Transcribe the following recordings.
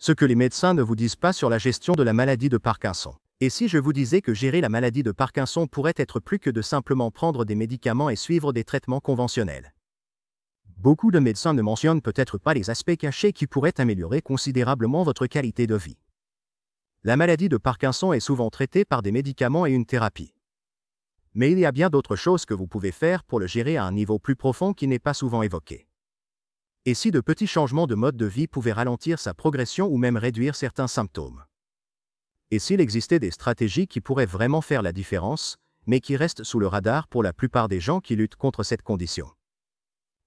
Ce que les médecins ne vous disent pas sur la gestion de la maladie de Parkinson. Et si je vous disais que gérer la maladie de Parkinson pourrait être plus que de simplement prendre des médicaments et suivre des traitements conventionnels? Beaucoup de médecins ne mentionnent peut-être pas les aspects cachés qui pourraient améliorer considérablement votre qualité de vie. La maladie de Parkinson est souvent traitée par des médicaments et une thérapie. Mais il y a bien d'autres choses que vous pouvez faire pour le gérer à un niveau plus profond qui n'est pas souvent évoqué. Et si de petits changements de mode de vie pouvaient ralentir sa progression ou même réduire certains symptômes? Et s'il existait des stratégies qui pourraient vraiment faire la différence, mais qui restent sous le radar pour la plupart des gens qui luttent contre cette condition?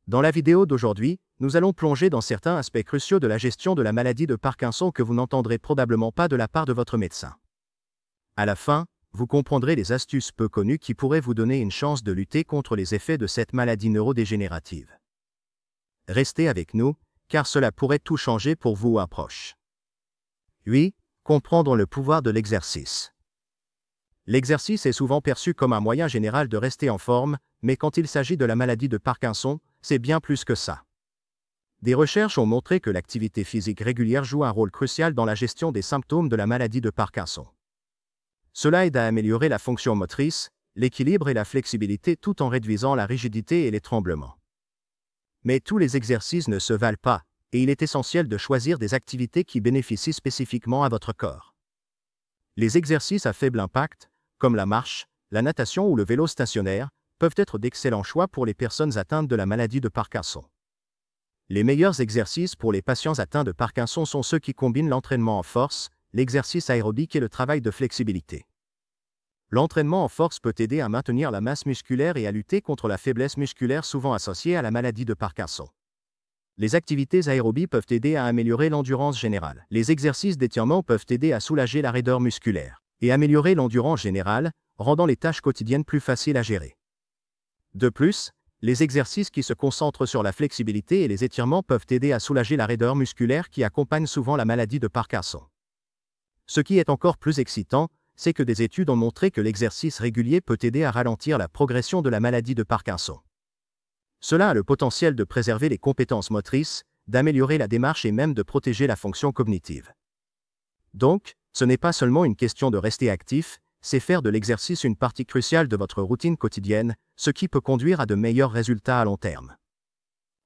Dans la vidéo d'aujourd'hui, nous allons plonger dans certains aspects cruciaux de la gestion de la maladie de Parkinson que vous n'entendrez probablement pas de la part de votre médecin. À la fin, vous comprendrez les astuces peu connues qui pourraient vous donner une chance de lutter contre les effets de cette maladie neurodégénérative. Restez avec nous, car cela pourrait tout changer pour vous ou un proche. Oui, comprendre le pouvoir de l'exercice. L'exercice est souvent perçu comme un moyen général de rester en forme, mais quand il s'agit de la maladie de Parkinson, c'est bien plus que ça. Des recherches ont montré que l'activité physique régulière joue un rôle crucial dans la gestion des symptômes de la maladie de Parkinson. Cela aide à améliorer la fonction motrice, l'équilibre et la flexibilité tout en réduisant la rigidité et les tremblements. Mais tous les exercices ne se valent pas, et il est essentiel de choisir des activités qui bénéficient spécifiquement à votre corps. Les exercices à faible impact, comme la marche, la natation ou le vélo stationnaire, peuvent être d'excellents choix pour les personnes atteintes de la maladie de Parkinson. Les meilleurs exercices pour les patients atteints de Parkinson sont ceux qui combinent l'entraînement en force, l'exercice aérobique et le travail de flexibilité. L'entraînement en force peut aider à maintenir la masse musculaire et à lutter contre la faiblesse musculaire souvent associée à la maladie de Parkinson. Les activités aérobies peuvent aider à améliorer l'endurance générale. Les exercices d'étirement peuvent aider à soulager la raideur musculaire et améliorer l'endurance générale, rendant les tâches quotidiennes plus faciles à gérer. De plus, les exercices qui se concentrent sur la flexibilité et les étirements peuvent aider à soulager la raideur musculaire qui accompagne souvent la maladie de Parkinson. Ce qui est encore plus excitant, c'est que des études ont montré que l'exercice régulier peut aider à ralentir la progression de la maladie de Parkinson. Cela a le potentiel de préserver les compétences motrices, d'améliorer la démarche et même de protéger la fonction cognitive. Donc, ce n'est pas seulement une question de rester actif, c'est faire de l'exercice une partie cruciale de votre routine quotidienne, ce qui peut conduire à de meilleurs résultats à long terme.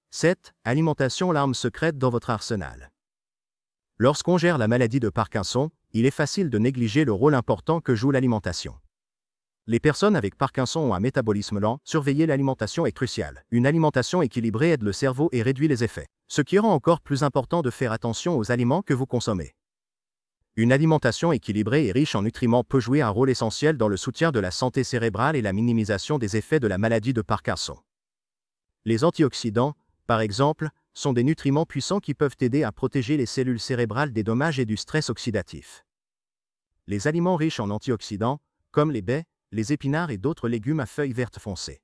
7. Alimentation, l'arme secrète dans votre arsenal. Lorsqu'on gère la maladie de Parkinson, il est facile de négliger le rôle important que joue l'alimentation. Les personnes avec Parkinson ont un métabolisme lent, surveiller l'alimentation est crucial. Une alimentation équilibrée aide le cerveau et réduit les effets, ce qui rend encore plus important de faire attention aux aliments que vous consommez. Une alimentation équilibrée et riche en nutriments peut jouer un rôle essentiel dans le soutien de la santé cérébrale et la minimisation des effets de la maladie de Parkinson. Les antioxydants, par exemple, sont des nutriments puissants qui peuvent aider à protéger les cellules cérébrales des dommages et du stress oxydatif. Les aliments riches en antioxydants, comme les baies, les épinards et d'autres légumes à feuilles vertes foncées,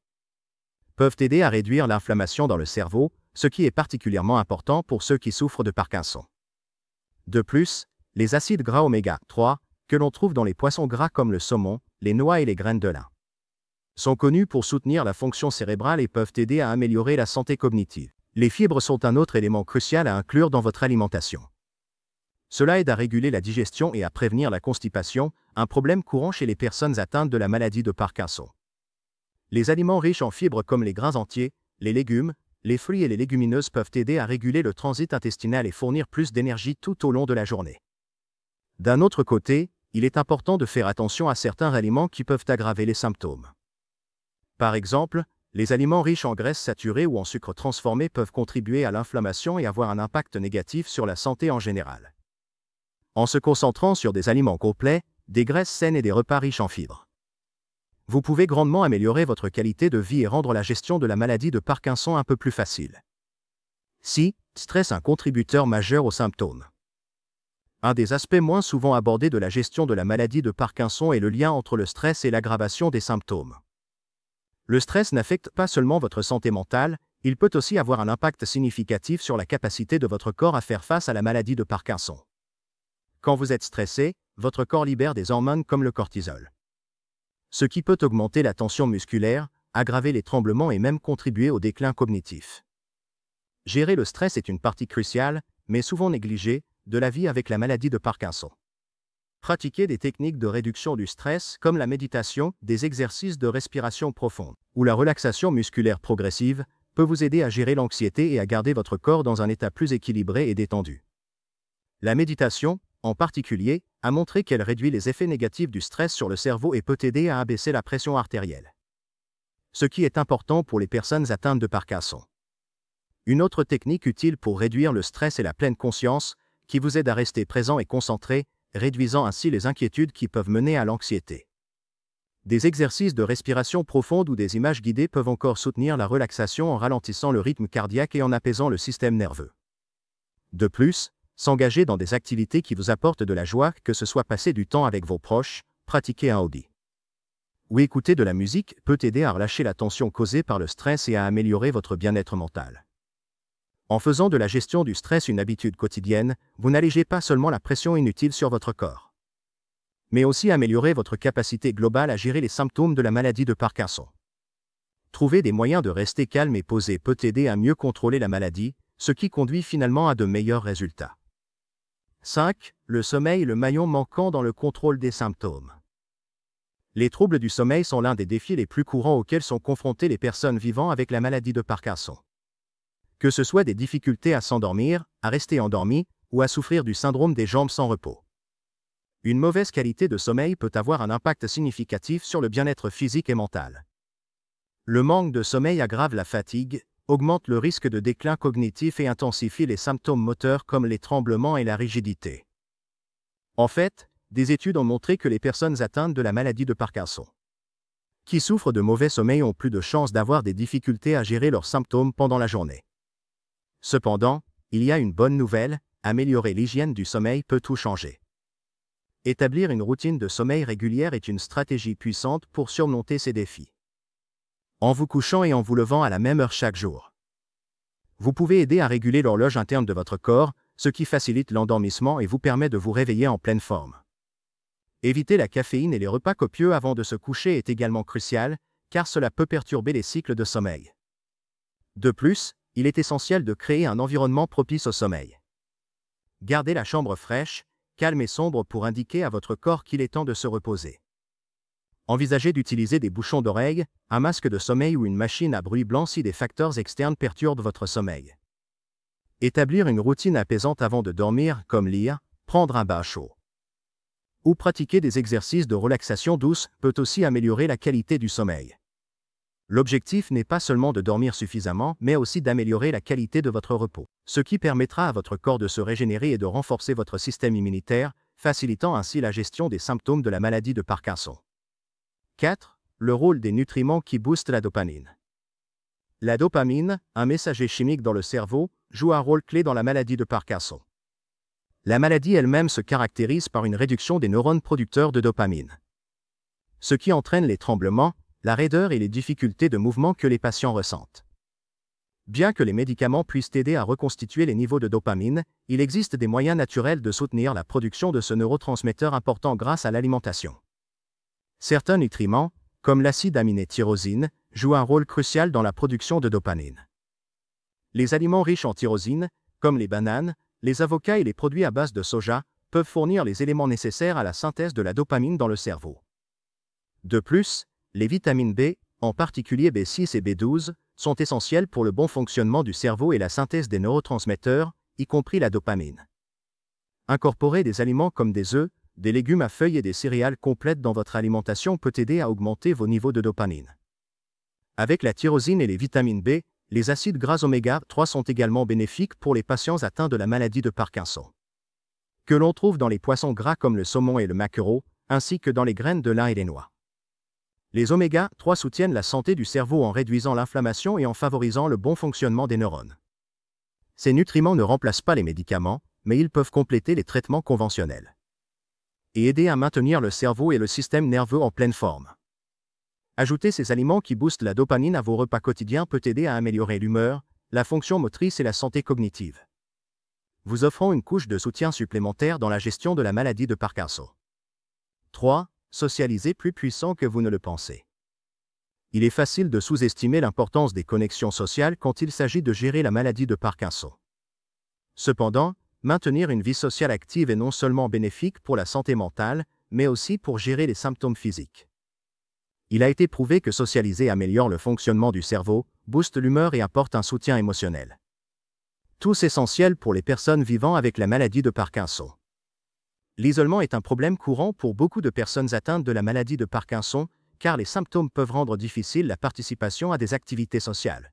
peuvent aider à réduire l'inflammation dans le cerveau, ce qui est particulièrement important pour ceux qui souffrent de Parkinson. De plus, les acides gras oméga 3, que l'on trouve dans les poissons gras comme le saumon, les noix et les graines de lin, sont connus pour soutenir la fonction cérébrale et peuvent aider à améliorer la santé cognitive. Les fibres sont un autre élément crucial à inclure dans votre alimentation. Cela aide à réguler la digestion et à prévenir la constipation, un problème courant chez les personnes atteintes de la maladie de Parkinson. Les aliments riches en fibres comme les grains entiers, les légumes, les fruits et les légumineuses peuvent aider à réguler le transit intestinal et fournir plus d'énergie tout au long de la journée. D'un autre côté, il est important de faire attention à certains aliments qui peuvent aggraver les symptômes. Par exemple, les aliments riches en graisses saturées ou en sucres transformés peuvent contribuer à l'inflammation et avoir un impact négatif sur la santé en général. En se concentrant sur des aliments complets, des graisses saines et des repas riches en fibres, vous pouvez grandement améliorer votre qualité de vie et rendre la gestion de la maladie de Parkinson un peu plus facile. Si, stress un contributeur majeur aux symptômes. Un des aspects moins souvent abordés de la gestion de la maladie de Parkinson est le lien entre le stress et l'aggravation des symptômes. Le stress n'affecte pas seulement votre santé mentale, il peut aussi avoir un impact significatif sur la capacité de votre corps à faire face à la maladie de Parkinson. Quand vous êtes stressé, votre corps libère des hormones comme le cortisol, ce qui peut augmenter la tension musculaire, aggraver les tremblements et même contribuer au déclin cognitif. Gérer le stress est une partie cruciale, mais souvent négligée, de la vie avec la maladie de Parkinson. Pratiquer des techniques de réduction du stress comme la méditation, des exercices de respiration profonde ou la relaxation musculaire progressive peut vous aider à gérer l'anxiété et à garder votre corps dans un état plus équilibré et détendu. La méditation, en particulier, a montré qu'elle réduit les effets négatifs du stress sur le cerveau et peut aider à abaisser la pression artérielle. Ce qui est important pour les personnes atteintes de Parkinson. Une autre technique utile pour réduire le stress est la pleine conscience, qui vous aide à rester présent et concentré, réduisant ainsi les inquiétudes qui peuvent mener à l'anxiété. Des exercices de respiration profonde ou des images guidées peuvent encore soutenir la relaxation en ralentissant le rythme cardiaque et en apaisant le système nerveux. De plus, s'engager dans des activités qui vous apportent de la joie, que ce soit passer du temps avec vos proches, pratiquer un hobby ou écouter de la musique, peut aider à relâcher la tension causée par le stress et à améliorer votre bien-être mental. En faisant de la gestion du stress une habitude quotidienne, vous n'allégez pas seulement la pression inutile sur votre corps, mais aussi améliorer votre capacité globale à gérer les symptômes de la maladie de Parkinson. Trouver des moyens de rester calme et posé peut aider à mieux contrôler la maladie, ce qui conduit finalement à de meilleurs résultats. 5. Le sommeil, le maillon manquant dans le contrôle des symptômes. Les troubles du sommeil sont l'un des défis les plus courants auxquels sont confrontées les personnes vivant avec la maladie de Parkinson. Que ce soit des difficultés à s'endormir, à rester endormi, ou à souffrir du syndrome des jambes sans repos. Une mauvaise qualité de sommeil peut avoir un impact significatif sur le bien-être physique et mental. Le manque de sommeil aggrave la fatigue, augmente le risque de déclin cognitif et intensifie les symptômes moteurs comme les tremblements et la rigidité. En fait, des études ont montré que les personnes atteintes de la maladie de Parkinson, qui souffrent de mauvais sommeil, ont plus de chances d'avoir des difficultés à gérer leurs symptômes pendant la journée. Cependant, il y a une bonne nouvelle, améliorer l'hygiène du sommeil peut tout changer. Établir une routine de sommeil régulière est une stratégie puissante pour surmonter ces défis. En vous couchant et en vous levant à la même heure chaque jour, vous pouvez aider à réguler l'horloge interne de votre corps, ce qui facilite l'endormissement et vous permet de vous réveiller en pleine forme. Éviter la caféine et les repas copieux avant de se coucher est également crucial, car cela peut perturber les cycles de sommeil. De plus, il est essentiel de créer un environnement propice au sommeil. Gardez la chambre fraîche, calme et sombre pour indiquer à votre corps qu'il est temps de se reposer. Envisagez d'utiliser des bouchons d'oreille, un masque de sommeil ou une machine à bruit blanc si des facteurs externes perturbent votre sommeil. Établir une routine apaisante avant de dormir, comme lire, prendre un bain chaud ou pratiquer des exercices de relaxation douce, peut aussi améliorer la qualité du sommeil. L'objectif n'est pas seulement de dormir suffisamment, mais aussi d'améliorer la qualité de votre repos, ce qui permettra à votre corps de se régénérer et de renforcer votre système immunitaire, facilitant ainsi la gestion des symptômes de la maladie de Parkinson. 4. Le rôle des nutriments qui boostent la dopamine. La dopamine, un messager chimique dans le cerveau, joue un rôle clé dans la maladie de Parkinson. La maladie elle-même se caractérise par une réduction des neurones producteurs de dopamine, ce qui entraîne les tremblements, la raideur et les difficultés de mouvement que les patients ressentent. Bien que les médicaments puissent aider à reconstituer les niveaux de dopamine, il existe des moyens naturels de soutenir la production de ce neurotransmetteur important grâce à l'alimentation. Certains nutriments, comme l'acide aminé tyrosine, jouent un rôle crucial dans la production de dopamine. Les aliments riches en tyrosine, comme les bananes, les avocats et les produits à base de soja, peuvent fournir les éléments nécessaires à la synthèse de la dopamine dans le cerveau. De plus, les vitamines B, en particulier B6 et B12, sont essentielles pour le bon fonctionnement du cerveau et la synthèse des neurotransmetteurs, y compris la dopamine. Incorporer des aliments comme des œufs, des légumes à feuilles et des céréales complètes dans votre alimentation peut aider à augmenter vos niveaux de dopamine. Avec la tyrosine et les vitamines B, les acides gras oméga 3 sont également bénéfiques pour les patients atteints de la maladie de Parkinson, que l'on trouve dans les poissons gras comme le saumon et le maquereau, ainsi que dans les graines de lin et les noix. Les oméga 3 soutiennent la santé du cerveau en réduisant l'inflammation et en favorisant le bon fonctionnement des neurones. Ces nutriments ne remplacent pas les médicaments, mais ils peuvent compléter les traitements conventionnels et aider à maintenir le cerveau et le système nerveux en pleine forme. Ajouter ces aliments qui boostent la dopamine à vos repas quotidiens peut aider à améliorer l'humeur, la fonction motrice et la santé cognitive, vous offrant une couche de soutien supplémentaire dans la gestion de la maladie de Parkinson. 3. Socialiser plus puissant que vous ne le pensez. Il est facile de sous-estimer l'importance des connexions sociales quand il s'agit de gérer la maladie de Parkinson. Cependant, Maintenir une vie sociale active est non seulement bénéfique pour la santé mentale, mais aussi pour gérer les symptômes physiques. Il a été prouvé que socialiser améliore le fonctionnement du cerveau, booste l'humeur et apporte un soutien émotionnel. Tous essentiels pour les personnes vivant avec la maladie de Parkinson. L'isolement est un problème courant pour beaucoup de personnes atteintes de la maladie de Parkinson, car les symptômes peuvent rendre difficile la participation à des activités sociales.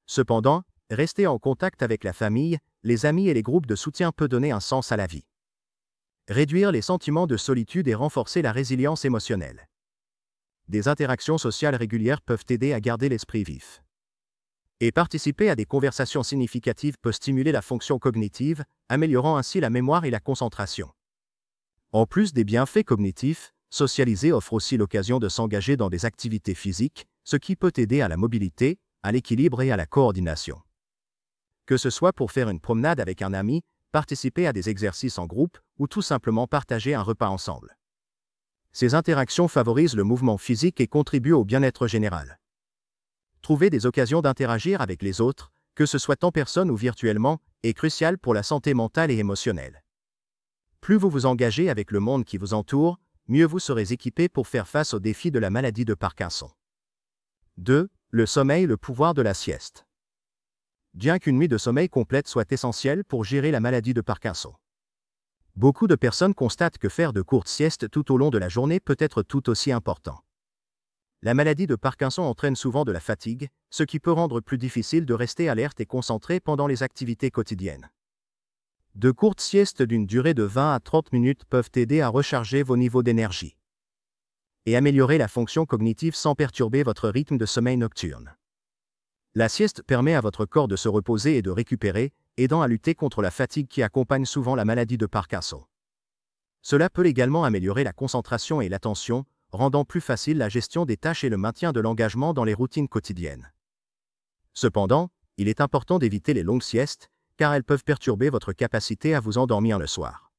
Cependant, rester en contact avec la famille, les amis et les groupes de soutien peut donner un sens à la vie. Réduire les sentiments de solitude et renforcer la résilience émotionnelle. Des interactions sociales régulières peuvent aider à garder l'esprit vif. Et participer à des conversations significatives peut stimuler la fonction cognitive, améliorant ainsi la mémoire et la concentration. En plus des bienfaits cognitifs, socialiser offre aussi l'occasion de s'engager dans des activités physiques, ce qui peut aider à la mobilité, à l'équilibre et à la coordination. Que ce soit pour faire une promenade avec un ami, participer à des exercices en groupe ou tout simplement partager un repas ensemble. Ces interactions favorisent le mouvement physique et contribuent au bien-être général. Trouver des occasions d'interagir avec les autres, que ce soit en personne ou virtuellement, est crucial pour la santé mentale et émotionnelle. Plus vous vous engagez avec le monde qui vous entoure, mieux vous serez équipé pour faire face aux défis de la maladie de Parkinson. 2. Le sommeil, le pouvoir de la sieste. Bien qu'une nuit de sommeil complète soit essentielle pour gérer la maladie de Parkinson. Beaucoup de personnes constatent que faire de courtes siestes tout au long de la journée peut être tout aussi important. La maladie de Parkinson entraîne souvent de la fatigue, ce qui peut rendre plus difficile de rester alerte et concentré pendant les activités quotidiennes. De courtes siestes d'une durée de 20 à 30 minutes peuvent aider à recharger vos niveaux d'énergie et améliorer la fonction cognitive sans perturber votre rythme de sommeil nocturne. La sieste permet à votre corps de se reposer et de récupérer, aidant à lutter contre la fatigue qui accompagne souvent la maladie de Parkinson. Cela peut également améliorer la concentration et l'attention, rendant plus facile la gestion des tâches et le maintien de l'engagement dans les routines quotidiennes. Cependant, il est important d'éviter les longues siestes, car elles peuvent perturber votre capacité à vous endormir le soir.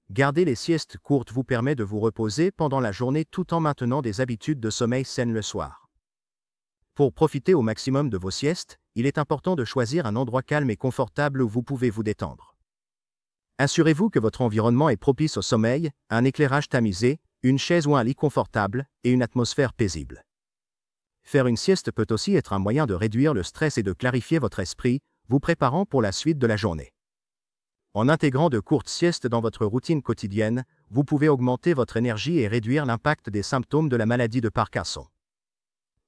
Garder les siestes courtes vous permet de vous reposer pendant la journée tout en maintenant des habitudes de sommeil saines le soir. Pour profiter au maximum de vos siestes, il est important de choisir un endroit calme et confortable où vous pouvez vous détendre. Assurez-vous que votre environnement est propice au sommeil, un éclairage tamisé, une chaise ou un lit confortable, et une atmosphère paisible. Faire une sieste peut aussi être un moyen de réduire le stress et de clarifier votre esprit, vous préparant pour la suite de la journée. En intégrant de courtes siestes dans votre routine quotidienne, vous pouvez augmenter votre énergie et réduire l'impact des symptômes de la maladie de Parkinson.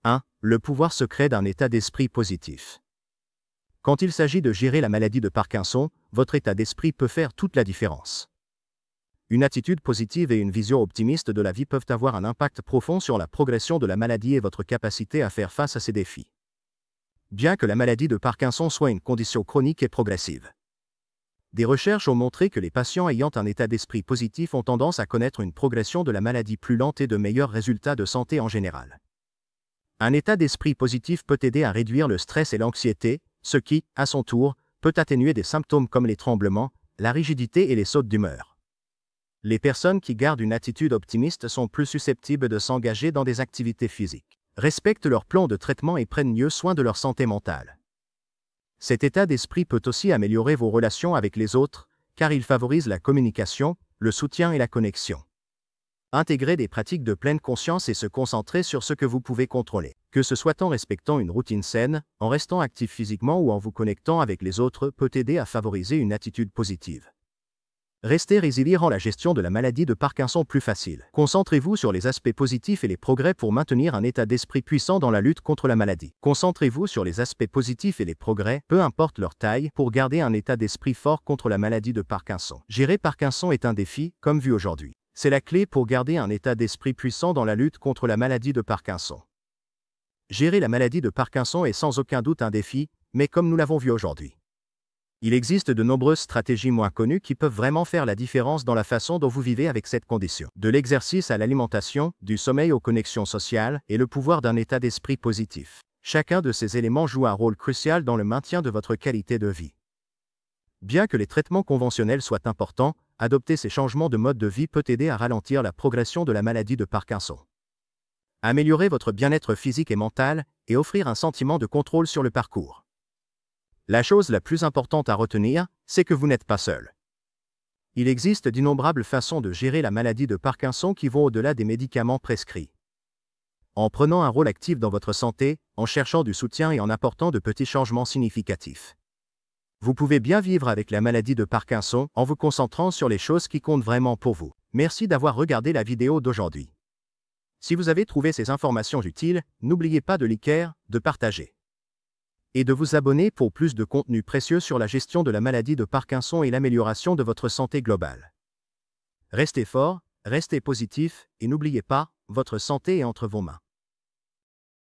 1. Le pouvoir secret d'un état d'esprit positif. Quand il s'agit de gérer la maladie de Parkinson, votre état d'esprit peut faire toute la différence. Une attitude positive et une vision optimiste de la vie peuvent avoir un impact profond sur la progression de la maladie et votre capacité à faire face à ces défis. Bien que la maladie de Parkinson soit une condition chronique et progressive. Des recherches ont montré que les patients ayant un état d'esprit positif ont tendance à connaître une progression de la maladie plus lente et de meilleurs résultats de santé en général. Un état d'esprit positif peut aider à réduire le stress et l'anxiété, ce qui, à son tour, peut atténuer des symptômes comme les tremblements, la rigidité et les sautes d'humeur. Les personnes qui gardent une attitude optimiste sont plus susceptibles de s'engager dans des activités physiques, respectent leur plan de traitement et prennent mieux soin de leur santé mentale. Cet état d'esprit peut aussi améliorer vos relations avec les autres, car il favorise la communication, le soutien et la connexion. Intégrer des pratiques de pleine conscience et se concentrer sur ce que vous pouvez contrôler, que ce soit en respectant une routine saine, en restant actif physiquement ou en vous connectant avec les autres, peut aider à favoriser une attitude positive. Restez résilient rend la gestion de la maladie de Parkinson plus facile. Concentrez-vous sur les aspects positifs et les progrès pour maintenir un état d'esprit puissant dans la lutte contre la maladie. Concentrez-vous sur les aspects positifs et les progrès, peu importe leur taille, pour garder un état d'esprit fort contre la maladie de Parkinson. Gérer Parkinson est un défi, comme vu aujourd'hui. C'est la clé pour garder un état d'esprit puissant dans la lutte contre la maladie de Parkinson. Gérer la maladie de Parkinson est sans aucun doute un défi, mais comme nous l'avons vu aujourd'hui. Il existe de nombreuses stratégies moins connues qui peuvent vraiment faire la différence dans la façon dont vous vivez avec cette condition. De l'exercice à l'alimentation, du sommeil aux connexions sociales et le pouvoir d'un état d'esprit positif. Chacun de ces éléments joue un rôle crucial dans le maintien de votre qualité de vie. Bien que les traitements conventionnels soient importants, adopter ces changements de mode de vie peut aider à ralentir la progression de la maladie de Parkinson. Améliorer votre bien-être physique et mental et offrir un sentiment de contrôle sur le parcours. La chose la plus importante à retenir, c'est que vous n'êtes pas seul. Il existe d'innombrables façons de gérer la maladie de Parkinson qui vont au-delà des médicaments prescrits. En prenant un rôle actif dans votre santé, en cherchant du soutien et en apportant de petits changements significatifs. Vous pouvez bien vivre avec la maladie de Parkinson en vous concentrant sur les choses qui comptent vraiment pour vous. Merci d'avoir regardé la vidéo d'aujourd'hui. Si vous avez trouvé ces informations utiles, n'oubliez pas de liker, de partager et de vous abonner pour plus de contenu précieux sur la gestion de la maladie de Parkinson et l'amélioration de votre santé globale. Restez fort, restez positif et n'oubliez pas, votre santé est entre vos mains.